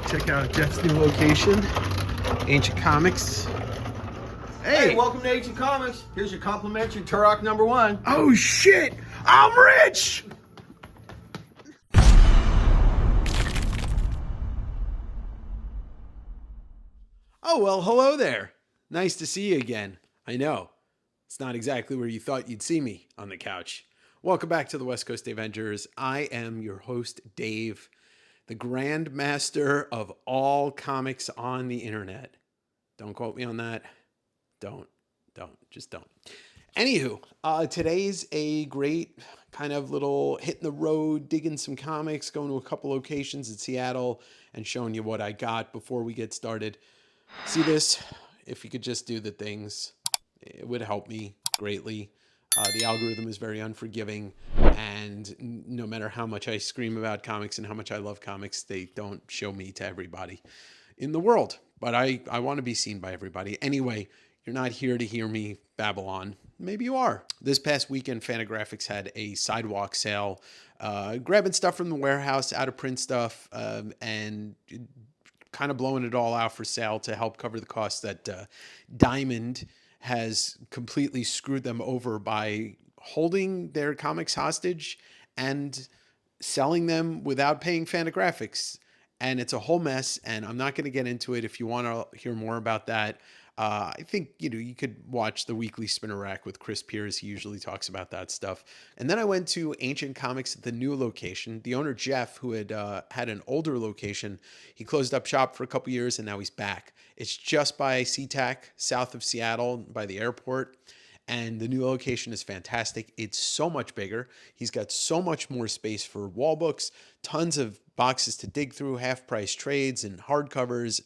Check out Jeff's new location, Ancient Comics. Hey, welcome to Ancient Comics. Here's your complimentary Turok #1. Oh shit! I'm rich! Oh, well, hello there. Nice to see you again. I know, it's not exactly where you thought you'd see me, on the couch. Welcome back to the West Coast Davengers. I am your host, Dave, the Grand Master of all comics on the internet. Don't quote me on that. Just don't. Anywho, today's a great kind of little hit in the road, digging some comics, going to a couple locations in Seattle and showing you what I got before we get started. See this? If you could just do the things, it would help me greatly. The algorithm is very unforgiving, and no matter how much I scream about comics and how much I love comics, they don't show me to everybody in the world. But I want to be seen by everybody. Anyway, you're not here to hear me babble on. Maybe you are. This past weekend, Fantagraphics had a sidewalk sale, grabbing stuff from the warehouse, out of print stuff, and kind of blowing it all out for sale to help cover the cost that Diamond has completely screwed them over by holding their comics hostage and selling them without paying Fantagraphics. And it's a whole mess, and I'm not going to get into it. If you want to hear more about that, I think, you could watch the weekly Spinner Rack with Chris Pierce. He usually talks about that stuff. And then I went to Ancient Comics at the new location. The owner, Jeff, who had had an older location, he closed up shop for a couple years, and now he's back. It's just by SeaTac, south of Seattle, by the airport. And the new location is fantastic. It's so much bigger. He's got so much more space for wall books, tons of boxes to dig through, half-price trades and hardcovers.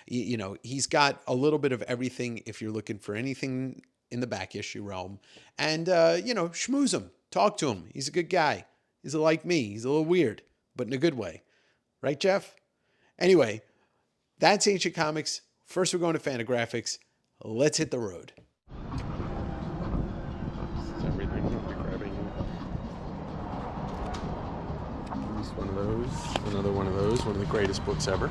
He's got a little bit of everything if you're looking for anything in the back issue realm. And, schmooze him. Talk to him. He's a good guy. He's like me. He's a little weird, but in a good way. Right, Jeff? Anyway, that's Ancient Comics. First, we're going to Fantagraphics. Let's hit the road. One of those, another one of those, one of the greatest books ever.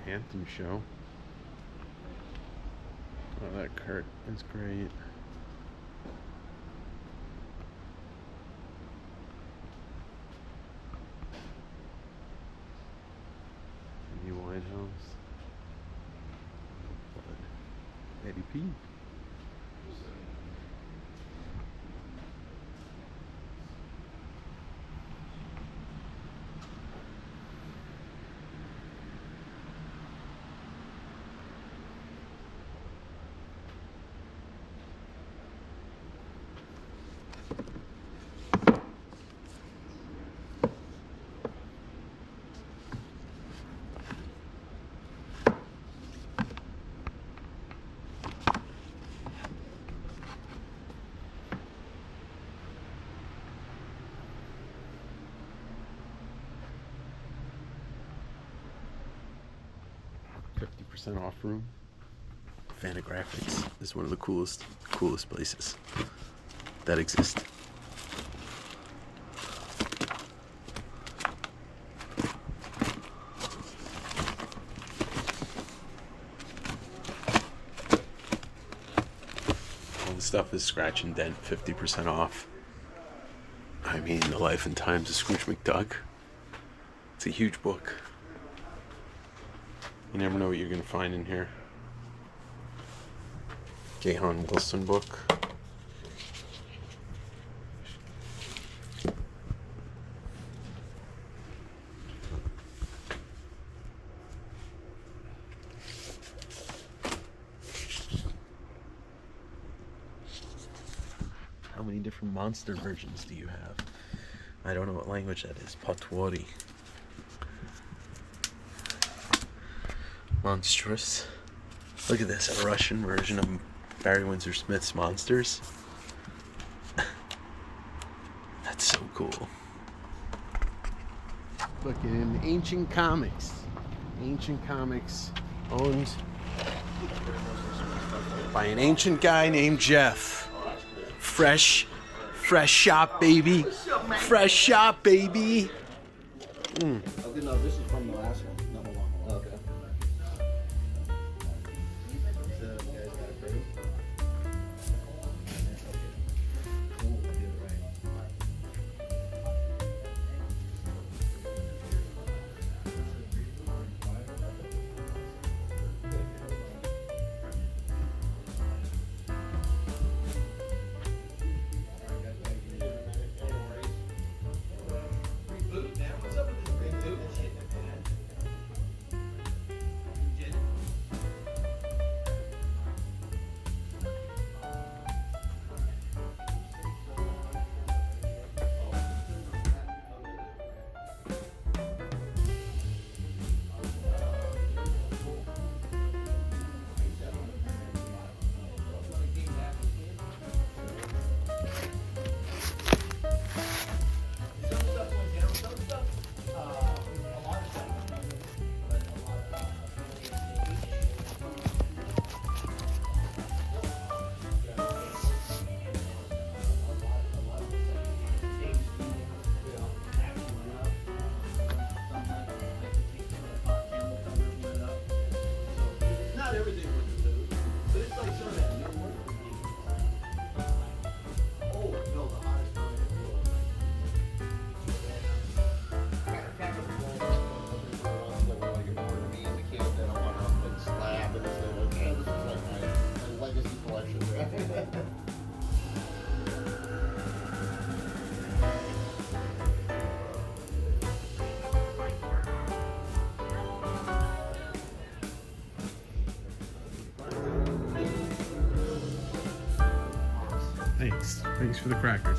Anthem show. Oh, that Kurt is great. New White House. Eddie P. Off room. Fantagraphics is one of the coolest places that exist. All the stuff is scratch and dent, 50% off. I mean, The Life and Times of Scrooge McDuck. It's a huge book. You never know what you're going to find in here. Gahan Wilson book. How many different monster versions do you have? I don't know what language that is. Patwari. Monstrous. Look at this, a Russian version of Barry Windsor Smith's Monsters. That's so cool. Fucking Ancient Comics. Ancient Comics owned by an ancient guy named Jeff. Fresh shop, baby. Fresh shop, baby. Okay, no, this is from the last one. Not the long one. Okay. So, you guys got it through? Cool, I did it right. Thanks for the crackers.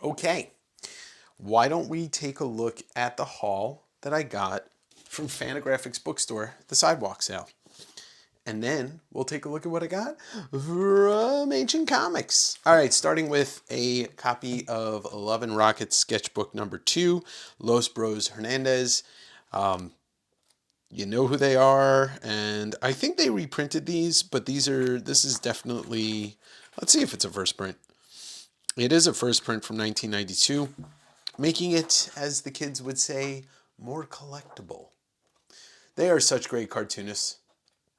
Okay, why don't we take a look at the haul that I got from Fantagraphics bookstore, the sidewalk sale. And then we'll take a look at what I got from Ancient Comics. All right, starting with a copy of Love and Rockets sketchbook number 2, Los Bros Hernandez. You know who they are, and I think they reprinted these, but this is definitely, let's see if it's a first print. It is a first print from 1992, making it, as the kids would say, more collectible. They are such great cartoonists,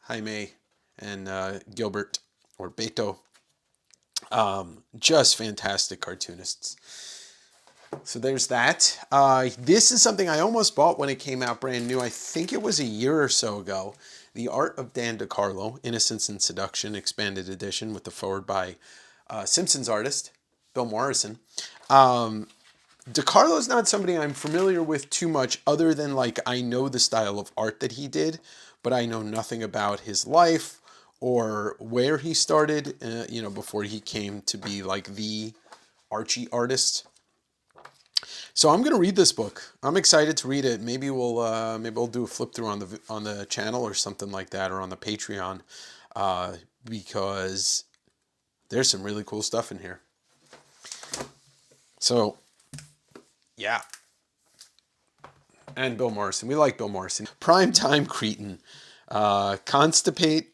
Jaime and Gilbert, or Beto. Just fantastic cartoonists. So there's that. This is something I almost bought when it came out brand new. I think it was a year or so ago. The Art of Dan DeCarlo, Innocence and Seduction, expanded edition with the forward by Simpsons artist Bill Morrison. DeCarlo's not somebody I'm familiar with too much, other than like I know the style of art that he did, but I know nothing about his life or where he started, before he came to be like the Archie artist. So I'm going to read this book. I'm excited to read it. Maybe we'll do a flip through on the channel or something like that, or on the Patreon, because there's some really cool stuff in here. So, yeah. And Bill Morrison. We like Bill Morrison. Primetime Cretin. Constipate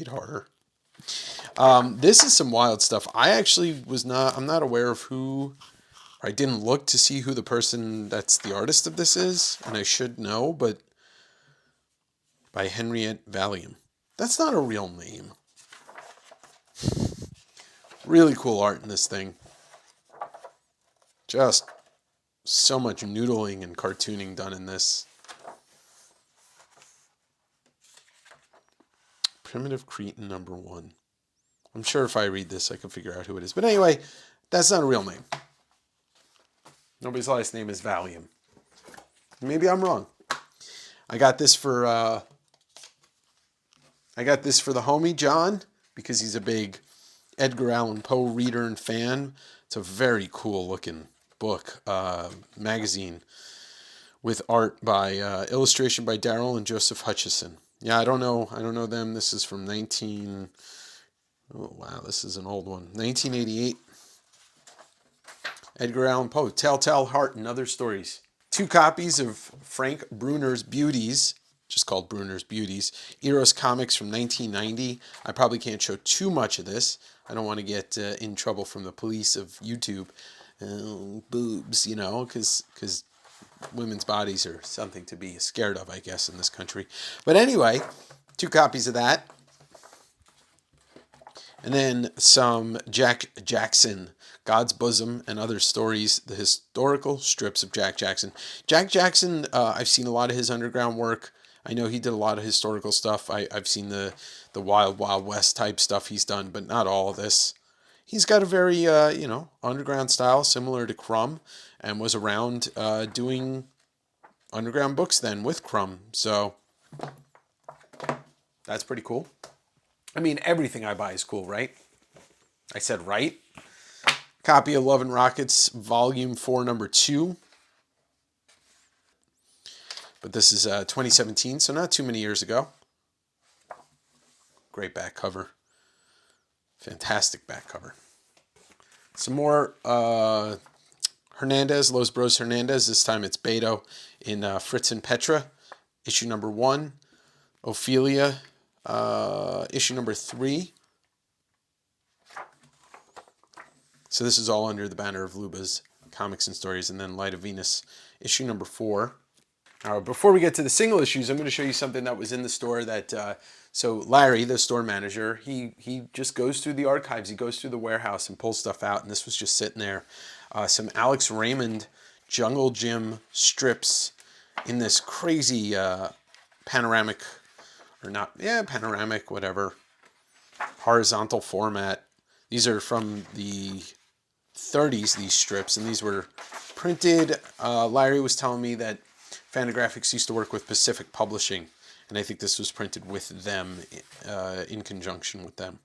horror. This is some wild stuff. I'm not aware of who, or I didn't look to see who the person that's the artist of this is, and I should know, but by Henriette Valium. That's not a real name. Really cool art in this thing. Just so much noodling and cartooning done in this. Primitive Cretin #1. I'm sure if I read this, I can figure out who it is. But anyway, that's not a real name. Nobody's last name is Valium. Maybe I'm wrong. I got this for the homie John, because he's a big Edgar Allan Poe reader and fan. It's a very cool looking book, magazine, with art by illustration by Daryl and Joseph Hutchison. Yeah, I don't know them. This is from oh wow, this is an old one. 1988. Edgar Allan Poe, Telltale Heart and Other Stories. 2 copies of Frank Bruner's Beauties, just called Bruner's Beauties. Eros Comics from 1990. I probably can't show too much of this. I don't want to get in trouble from the police of YouTube. Boobs, because women's bodies are something to be scared of, I guess, in this country. But anyway, 2 copies of that. And then some Jack Jackson, God's Bosom and Other Stories, the historical strips of Jack Jackson. Jack Jackson, I've seen a lot of his underground work. I know he did a lot of historical stuff. I've seen the Wild Wild West type stuff he's done, but not all of this. He's got a very, underground style, similar to Crumb, and was around doing underground books then with Crumb. So that's pretty cool. I mean, everything I buy is cool, right? I said right. Copy of Love and Rockets, Volume 4, Number 2. But this is 2017, so not too many years ago. Great back cover. Fantastic back cover. Some more Hernandez, Los Bros Hernandez. This time it's Beto in Fritz and Petra, issue number 1. Ophelia, issue number 3. So this is all under the banner of Luba's Comics and Stories. And then Light of Venus, issue number 4. Now, before we get to the single issues, I'm going to show you something that was in the store that, so Larry, the store manager, he just goes through the archives. He goes through the warehouse and pulls stuff out. And this was just sitting there. Some Alex Raymond Jungle Gym strips in this crazy panoramic, or not, yeah, panoramic, whatever, horizontal format. These are from the 30s, these strips, and these were printed. Larry was telling me that Fantagraphics used to work with Pacific Publishing, and I think this was printed with them, in conjunction with them.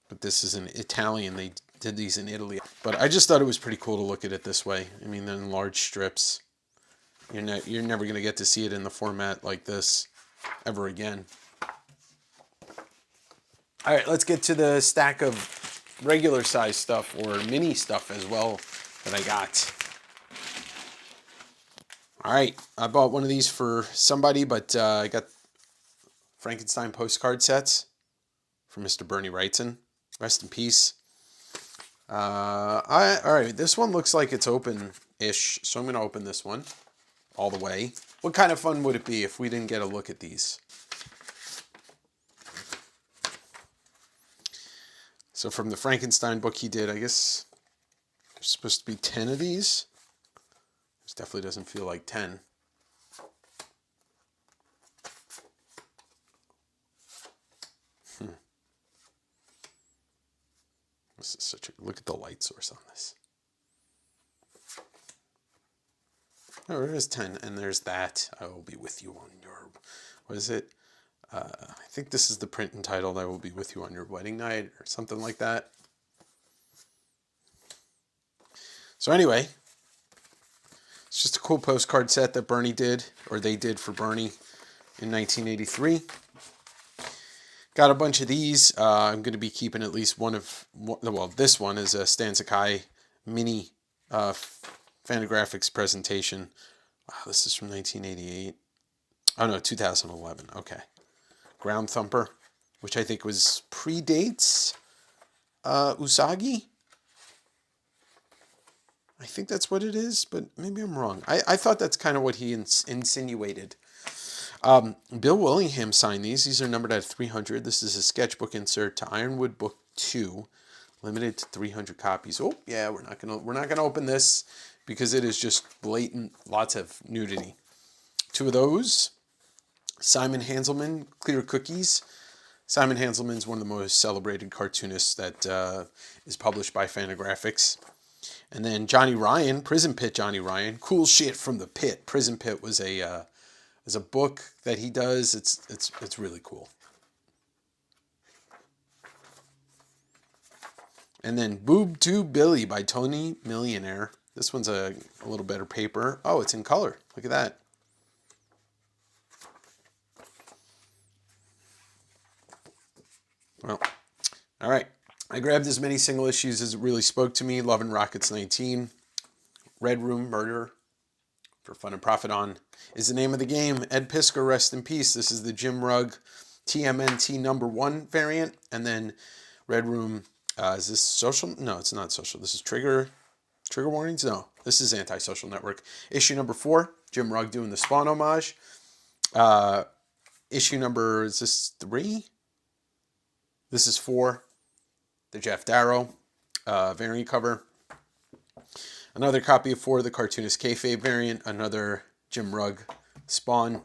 But this is an Italian. They did these in Italy. But I just thought it was pretty cool to look at it this way. I mean, they're in large strips. You're never going to get to see it in the format like this ever again. All right, let's get to the stack of regular size stuff, or mini stuff as well, that I got. All right, I bought one of these for somebody, but I got Frankenstein postcard sets from Mr. Bernie Wrightson. Rest in peace. All right, this one looks like it's open-ish, so I'm going to open this one all the way. What kind of fun would it be if we didn't get a look at these? So from the Frankenstein book he did, I guess there's supposed to be 10 of these. This definitely doesn't feel like 10. This is such a, look at the light source on this. Oh, there is 10, and there's that. I will be with you on your, what is it? I think this is the print entitled I Will Be With You on Your Wedding Night, or something like that. So anyway, it's just a cool postcard set that Bernie did, or they did for Bernie in 1983. Got a bunch of these. I'm going to be keeping at least one of, well, this one is a Stan Sakai mini Fantagraphics presentation. Wow, this is from 1988. Oh no, 2011. Okay. Ground Thumper, which I think was predates Usagi. I think that's what it is, but maybe I'm wrong. I thought that's kind of what he insinuated. Bill Willingham signed these. These are numbered at 300. This is a sketchbook insert to Ironwood Book 2, limited to 300 copies. Oh yeah, we're not gonna open this because it is just blatant, lots of nudity. Two of those. Simon Hanselman, Clear Cookies. Simon Hanselman is one of the most celebrated cartoonists that is published by Fantagraphics. And then Johnny Ryan, Prison Pit Johnny Ryan, Cool Shit from the Pit. Prison Pit was a book that he does. It's really cool. And then Boob Tube Billy by Tony Millionaire. This one's a little better paper. Oh, it's in color. Look at that. Well, all right. I grabbed as many single issues as it really spoke to me. Love and Rockets 19. Red Room Murder for Fun and Profit On is the name of the game. Ed Piskor, rest in peace. This is the Jim Rugg TMNT #1 variant. And then Red Room, is this social? No, it's not social. This is Trigger Warnings? No, this is Antisocial Network. Issue number 4, Jim Rugg doing the Spawn homage. Issue number, is this 3? This is 4, the Jeff Darrow variant cover. Another copy of 4, the Cartoonist Kayfabe variant. Another Jim Rugg Spawn.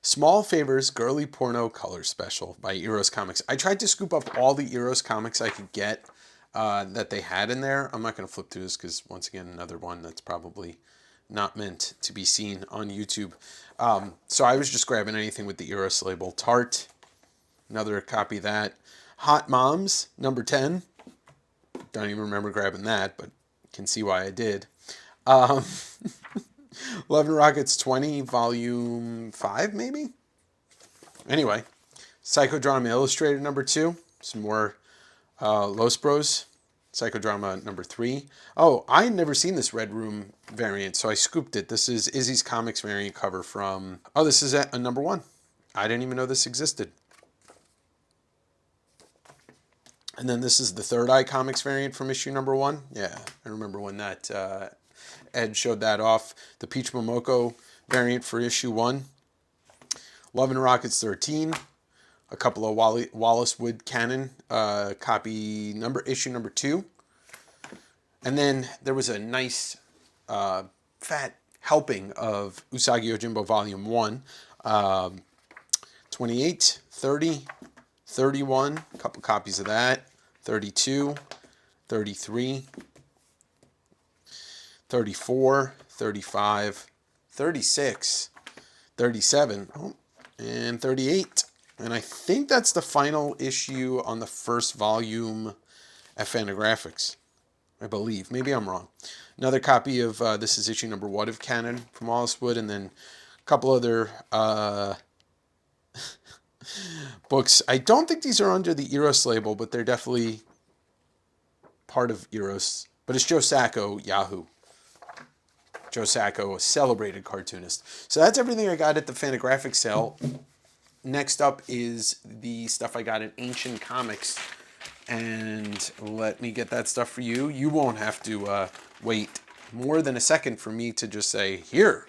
Small Favors Girly Porno Color Special by Eros Comics. I tried to scoop up all the Eros comics I could get that they had in there. I'm not going to flip through this because, once again, another one that's probably not meant to be seen on YouTube. So I was just grabbing anything with the Eros label. Tart, another copy of that. Hot Moms, number 10. Don't even remember grabbing that, but can see why I did. Love and Rockets 20, volume 5, maybe? Anyway, Psychodrama Illustrated number 2. Some more Los Bros. Psychodrama number 3. Oh, I had never seen this Red Room variant, so I scooped it. This is Izzy's Comics variant cover from... Oh, this is a number 1. I didn't even know this existed. And then this is the Third Eye Comics variant from issue number 1. Yeah, I remember when that Ed showed that off. The Peach Momoko variant for issue 1. Love and Rockets 13. A couple of Wallace Wood Cannon copy issue number 2. And then there was a nice fat helping of Usagi Yojimbo volume 1. 28, 30, 31, a couple copies of that, 32, 33, 34, 35, 36, 37, and 38. And I think that's the final issue on the first volume at Fantagraphics, I believe. Maybe I'm wrong. Another copy of, this is issue number 1 of Canon from Wallace Wood, and then a couple other books. I don't think these are under the Eros label, but they're definitely part of Eros. But it's Joe Sacco, Yahoo. Joe Sacco, a celebrated cartoonist. So that's everything I got at the Fantagraphics sale. Next up is the stuff I got at Ancient Comics. And let me get that stuff for you. You won't have to wait more than a second for me to just say, here.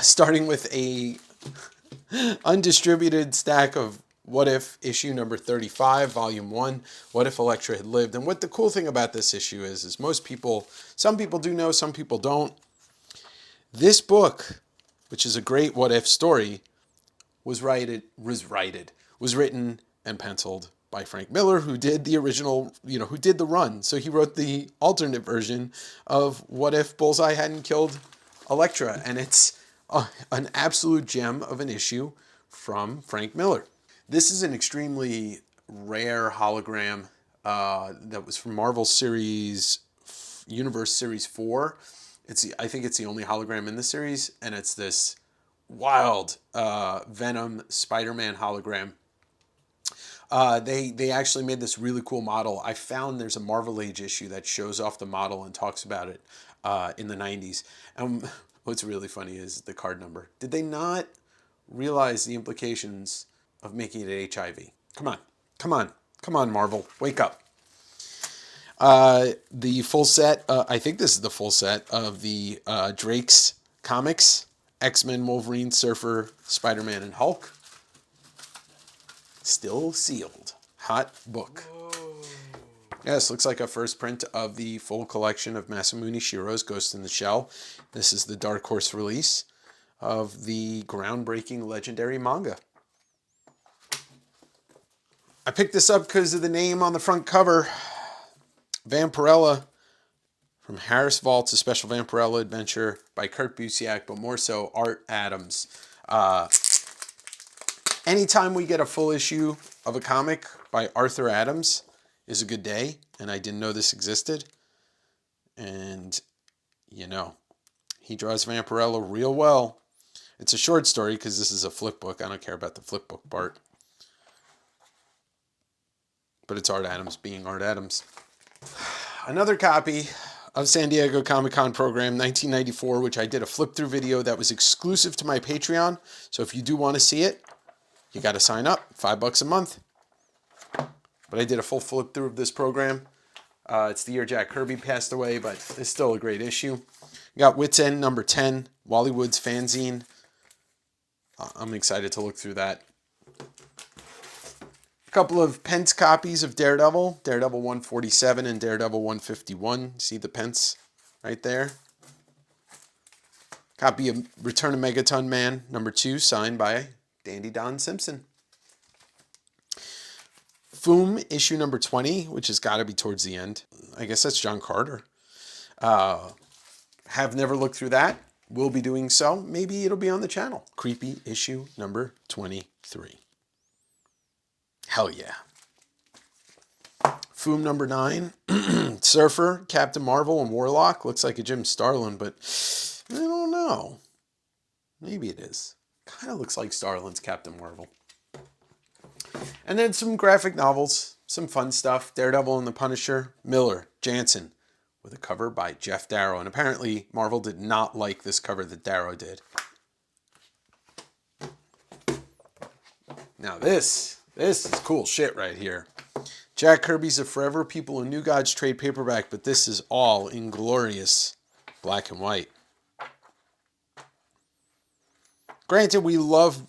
Starting with a undistributed stack of What If issue number 35, volume 1, What If Elektra Had Lived. And what the cool thing about this issue is most people, some people do know, some people don't. This book, which is a great what if story, was written and penciled by Frank Miller, who did the original, who did the run. So he wrote the alternate version of What If Bullseye Hadn't Killed Elektra. And it's an absolute gem of an issue from Frank Miller. This is an extremely rare hologram that was from Marvel Series Universe Series 4. I think it's the only hologram in the series, and it's this wild Venom Spider-Man hologram. They actually made this really cool model. I found there's a Marvel Age issue that shows off the model and talks about it in the 90s. And what's really funny is the card number. Did they not realize the implications of making it HIV? Come on. Come on. Come on, Marvel. Wake up. The full set, I think this is the full set of the Drake's comics. X-Men, Wolverine, Surfer, Spider-Man, and Hulk. Still sealed. Hot book. Whoa. Yes, looks like a first print of the full collection of Masamune Shirow's Ghost in the Shell. This is the Dark Horse release of the groundbreaking legendary manga. I picked this up because of the name on the front cover. Vampirella from Harris Vaults, a special Vampirella adventure by Kurt Busiek, but more so Art Adams. Anytime we get a full issue of a comic by Arthur Adams is a good day, and I didn't know this existed. And, you know, he draws Vampirella real well. It's a short story because this is a flip book. I don't care about the flip book part. But it's Art Adams being Art Adams. Another copy of San Diego Comic-Con program 1994, which I did a flip-through video that was exclusive to my Patreon. So if you do want to see it, you got to sign up, $5 a month. But I did a full flip-through of this program. It's the year Jack Kirby passed away, but it's still a great issue. You got Wits End number 10, Wally Wood's fanzine. I'm excited to look through that. A couple of Pence copies of Daredevil, Daredevil 147 and Daredevil 151. See the Pence right there? Copy of Return of Megaton Man number 2, signed by Dandy Don Simpson. Foom issue number 20, which has got to be towards the end. I guess that's John Carter. Have never looked through that. Will be doing so. Maybe it'll be on the channel. Creepy issue number 23. Hell yeah. Foom number 9. Surfer, Captain Marvel, and Warlock. Looks like a Jim Starlin, but I don't know. Maybe it is. Kind of looks like Starlin's Captain Marvel. And then some graphic novels, some fun stuff. Daredevil and the Punisher, Miller, Jansen, with a cover by Jeff Darrow. And apparently Marvel did not like this cover that Darrow did. Now this is cool shit right here. Jack Kirby's A Forever People and New Gods trade paperback, but this is all in glorious black and white. Granted, we love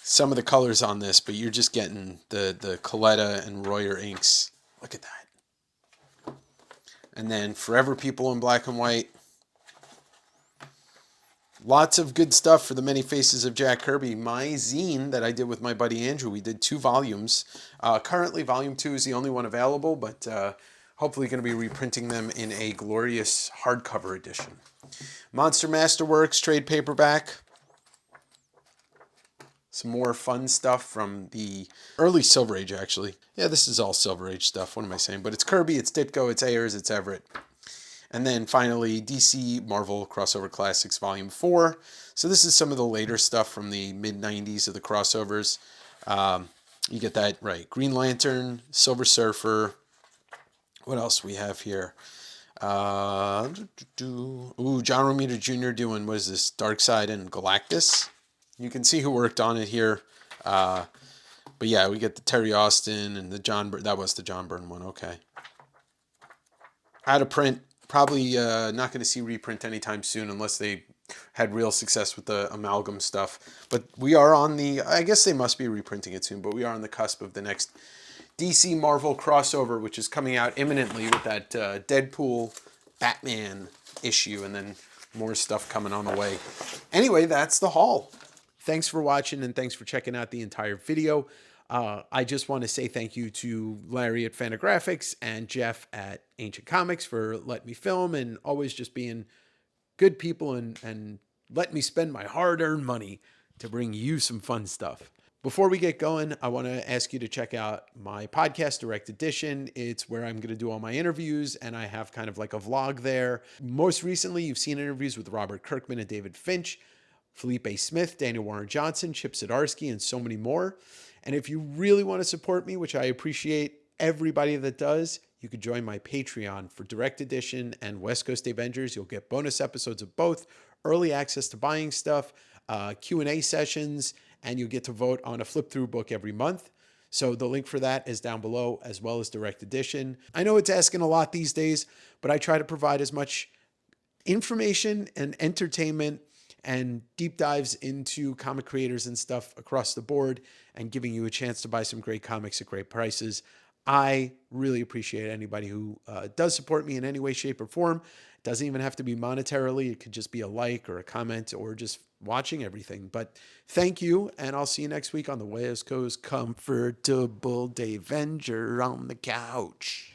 some of the colors on this, but you're just getting the Coletta and Royer inks. Look at that. And then Forever People in black and white. Lots of good stuff for the many faces of Jack Kirby. My zine that I did with my buddy Andrew, we did 2 volumes. Currently, volume 2 is the only one available, but hopefully going to be reprinting them in a glorious hardcover edition. Monster Masterworks trade paperback. Some more fun stuff from the early Silver Age, actually. Yeah, this is all Silver Age stuff. What am I saying? But it's Kirby, it's Ditko, it's Ayers, it's Everett. And then finally, DC Marvel Crossover Classics Volume 4. So this is some of the later stuff from the mid-90s of the crossovers. You get that right. Green Lantern, Silver Surfer. What else we have here? John Romita Jr. doing, what is this? Darkseid and Galactus. You can see who worked on it here. But yeah, we get the Terry Austin and the John Byrne. That was the John Byrne one. Okay. Out of print. Probably not going to see reprint anytime soon unless they had real success with the amalgam stuff. But we are on the, I guess they must be reprinting it soon, but we are on the cusp of the next DC Marvel crossover, which is coming out imminently with that Deadpool Batman issue, and then more stuff coming on the way. Anyway, that's the haul. Thanks for watching, and thanks for checking out the entire video. I just want to say thank you to Larry at Fantagraphics and Jeff at Ancient Comics for letting me film and always just being good people and letting me spend my hard-earned money to bring you some fun stuff. Before we get going, I want to ask you to check out my podcast, Direct Edition. It's where I'm going to do all my interviews, and I have kind of like a vlog there. Most recently, you've seen interviews with Robert Kirkman and David Finch, Felipe Smith, Daniel Warren Johnson, Chip Zdarsky, and so many more. And if you really want to support me, which I appreciate everybody that does, you could join my Patreon for Direct Edition and West Coast Davengers. You'll get bonus episodes of both, early access to buying stuff, Q&A sessions, and you'll get to vote on a flip-through book every month. So the link for that is down below, as well as Direct Edition. I know it's asking a lot these days, but I try to provide as much information and entertainment and deep dives into comic creators and stuff across the board, and giving you a chance to buy some great comics at great prices. I really appreciate anybody who does support me in any way, shape, or form. It doesn't even have to be monetarily. It could just be a like or a comment or just watching everything. But thank you, and I'll see you next week on the West Coast Comfortable Davenger on the couch.